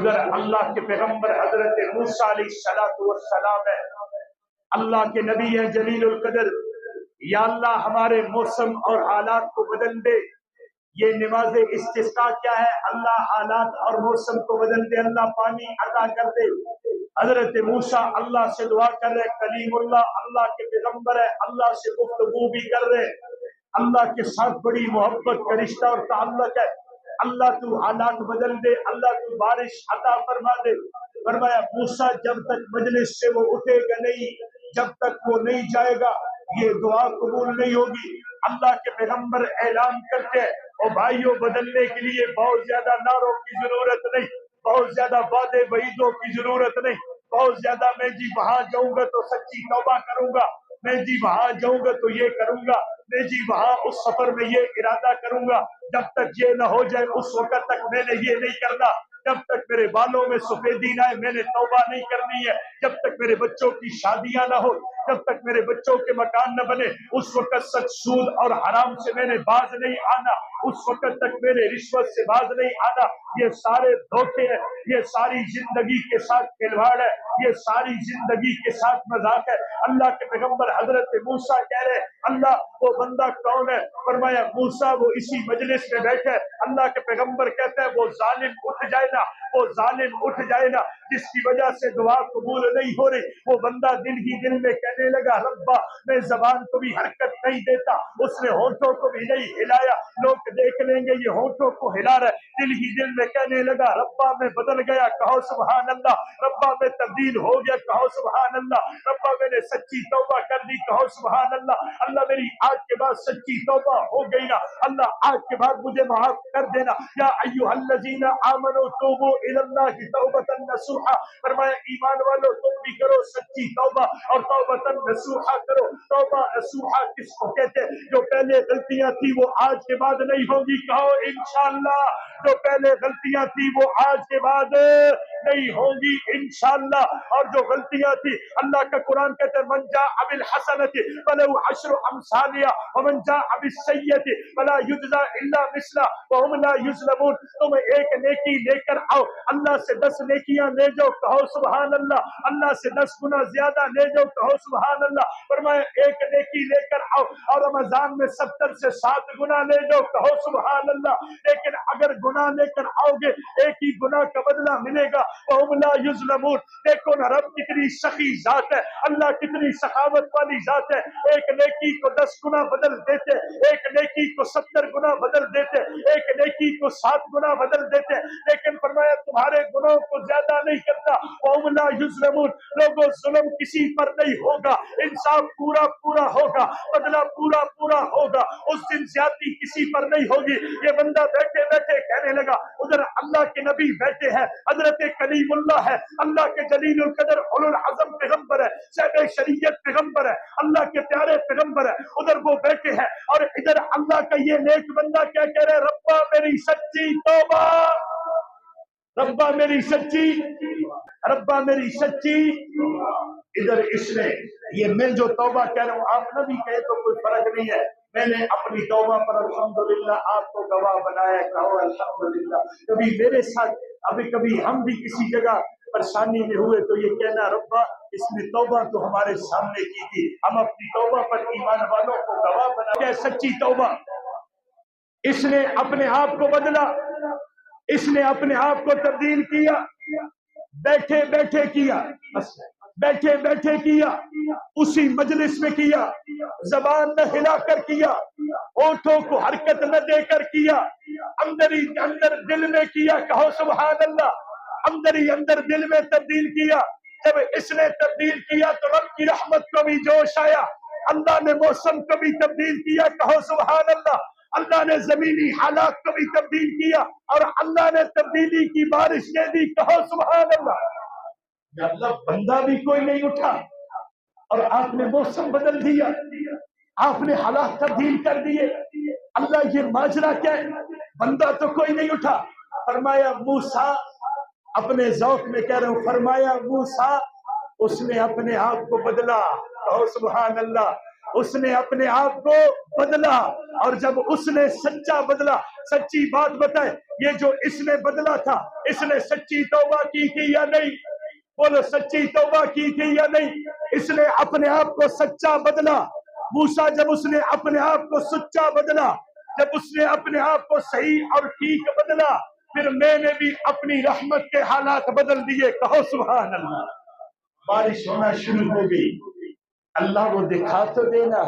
उधर अल्लाह के पैगंबर हजरत मूसा अलैहिस्सलाम है, अल्लाह के नबी है जलीलुल कदर। या अल्लाह हमारे मौसम और हालात को बदल दे। ये नमाज इस्तिस्का क्या है? अल्लाह हालात और मौसम को बदल दे, अल्लाह पानी अता कर दे। हजरत मूसा अल्लाह से दुआ कर रहे, कलीमुल्लाह अल्लाह के पैगंबर है, अल्लाह से गुफ्तगू भी कर रहे, अल्लाह के साथ बड़ी मोहब्बत का रिश्ता और ताल्लुक है। अल्लाह तू हालात बदल दे, अल्लाह तू बारिश अता फरमा दे। फरमाया मूसा जब तक मजलिस से वो उठेगा नहीं, जब तक वो नहीं जाएगा, ये दुआ कबूल नहीं होगी। अल्लाह के पैगंबर ऐलान करते हैं, और भाइयों बदलने के लिए बहुत ज्यादा नारों की जरूरत नहीं, बहुत ज्यादा वादे वईदों की जरूरत नहीं, बहुत ज्यादा मैं जी वहां जाऊंगा तो सच्ची तौबा करूंगा, मैं जी वहां जाऊंगा तो ये करूंगा, मैं जी वहां उस सफर में ये इरादा करूंगा। जब तक ये न हो जाए उस वक्त तक मैंने ये नहीं करना। जब तक मेरे बालों में सफेदी ना आए मैंने तौबा नहीं करनी है। जब तक मेरे बच्चों की शादियां ना हो, जब तक मेरे बच्चों के मकान न बने, उस वक्त तक सूद और हराम से मैंने बाज नहीं आना, उस वक्त तक मैंने रिश्वत से बाज नहीं आना। ये सारे धोखे हैं, ये सारी जिंदगी के साथ खिलवाड़ है, ये सारी जिंदगी के साथ मजाक है। अल्लाह के पैगंबर हजरत मूसा कह रहे, अल्लाह वो बंदा कौन है? फरमाया मूसा वो इसी मजलिस में बैठे। अल्लाह के पैगंबर कहते हैं वो जालिम उठ जाए ना, वो जालिम उठ जाए ना जिसकी वजह से दुआ कबूल नहीं हो रही। वो बंदा दिल ही दिल में कहने लगा, रब्बा मैं जबान को भी हरकत नहीं देता, उसने होठों को भी नहीं हिलाया, लोग देख लेंगे ये होठों को हिला रहा है। दिल ही दिल में कहने लगा, रब्बा मैं बदल गया, कहो सुभान अल्लाह। रब्बा मैं तब्दील हो गया, कहो सुभान अल्लाह। रब्बा मैंने सच्ची तौबा कर दी, कहो सुभान अल्लाह। अल्लाह मेरी आज के बाद सच्ची तौबा हो गई ना, अल्लाह आज के बाद मुझे माफ कर देना। या अय्युहल्लज़ीना आमनू तूबू इलल्लाहि तौबतन नसूहा। फरमाया ईमान वालों तुम भी करो सच्ची तौबा और तौबतन नसूहा करो। तौबा नसूहा किसको कहते हैं? जो पहले गलतियां थी वो आज के बाद नहीं होगी, कहो इंशाअल्लाह। जो पहले गलतियां थी वो आज के बाद नहीं होगी इंशाअल्लाह। और जो गलतियां थी, अल्लाह का कुरान कहते हैं, मन जा अबिल हसनति फलहु अशरु अमसालिहा व मन जा अबिस सय्यति फला युजजा इल्ला मिसला व हुम ला युज़लमून। तुम एक नेकी लेकर आओ, अल्लाह से 10 नेकियां ले जाओ, कहो सुभान अल्लाह। अल्लाह से 10 गुना ज्यादा ले जाओ, कहो सुभान अल्लाह। फरमाया एक नेकी लेकर आओ और रमजान में 70 से 7 गुना ले जाओ, कहो सुभान अल्लाह। लेकिन अगर गुनाह लेकर आओगे एक ही गुनाह का बदला मिलेगा, वहुम ला युज़लमून। देखो ना रब कितनी सखी जात है, अल्लाह कितनी सखावत वाली जात है। एक नेकी को 10 गुना बदल देते, एक नेकी को 70 गुना बदल देते, एक नेकी को 7 गुना बदल देते। लेकिन फरमाया तुम्हारे गुनाहों को ज्यादा नहीं करता, वहुम ला युज़लमून। लोगों जुल्म किसी पर नहीं होगा, इंसाफ पूरा पूरा होगा, बदला पूरा पूरा होगा, उस दिन ज्यादती किसी पर नहीं होगी। ये बंदा बैठे बैठे कहने लगा, उधर अल्लाह के नबी बैठे हैं, हजरत कलीमुल्लाह है, अल्लाह के जलीलुल कदर उलुल अज़म पैगंबर है, साहिब शरीयत पैगंबर है, अल्लाह के प्यारे पैगंबर है, उधर वो बैठे हैं। और इधर अल्लाह का ये नेक बंदा क्या कह रहा है? रब्बा मेरी सच्ची तौबा, रब्बा मेरी सच्ची, रब्बा मेरी सच्ची। इधर इसने ये मैं जो तौबा कह रहा हूँ, आप नबी कहे तो कोई फर्क नहीं है, मैंने अपनी तौबा पर अल्हम्दुलिल्लाह आपको गवाह बनाया, कहो अल्हम्दुलिल्लाह। कभी मेरे साथ, अभी कभी हम भी किसी जगह परेशानी में हुए तो ये कहना, रब्बा इसने तौबा तो हमारे सामने की थी, हम अपनी तौबा पर ईमान वालों को गवाह बनाया। सच्ची तौबा, इसने अपने आप को बदला, इसने अपने आप को तब्दील किया, बैठे बैठे किया, बैठे बैठे किया, उसी मजलिस में किया, जबान न हिलाकर किया, होठों को हरकत न देकर किया, अंदर ही अंदर दिल में किया, कहो सुभान अल्लाह। अंदर ही अंदर दिल में तब्दील किया। जब इसने तब्दील किया तो रब की रहमत को भी जोश आया, अल्लाह ने मौसम को भी तब्दील किया, कहो सुभान अल्लाह। अल्लाह ने जमीनी हालात को भी तब्दील किया और अल्लाह ने तब्दीली की बारिश दे दी, कहो सुभान अल्लाह। अल्लाह बंदा भी कोई नहीं उठा और आपने मौसम बदल दिया, आपने हालात तब्दील कर दिए। अल्लाह ये माजरा क्या है? बंदा तो कोई नहीं उठा। फरमाया मूसा, अपने ज़ौक़ में कह रहा हूँ, फरमाया मूसा उसने अपने आप को बदला, कहो सुभान अल्लाह। उसने अपने आप को बदला, और जब उसने सच्चा बदला, सच्ची बात बताए, ये जो इसने बदला था, इसने सच्ची तौबा की थी या नहीं? बोलो, सच्ची तौबा की थी या नहीं? इसने अपने आप को सच्चा बदला। मूसा जब उसने अपने आप को सच्चा बदला, जब उसने अपने आप को सही और ठीक बदला, फिर मैंने भी अपनी रहमत के हालात बदल दिए। कहो सुभान अल्लाह। बारिश होना शुरू हो गई। अल्लाह वो दिखा तो देना।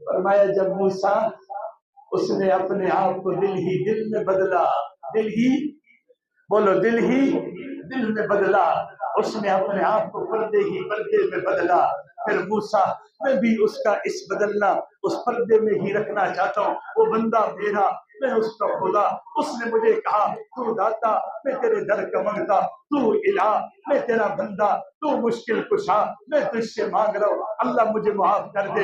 फरमाया जब मूसा, उसने अपने आप को दिल ही दिल में बदला, दिल ही, बोलो, दिल ही दिल में बदला, उसने अपने आप को पर्दे ही पर्दे में बदला। फिर मूसा, मैं भी उसका इस बदलना उस पर्दे में ही रखना चाहता हूँ। वो बंदा मेरा, मैं उसका खुदा। उसने मुझे कहा, तू दाता, मैं तेरे दर का मंगता, तू इला, मैं तेरा बंदा, तू मुश्किल कुशा, मैं तुझसे मांग रहा हूँ, अल्लाह मुझे माफ कर दे।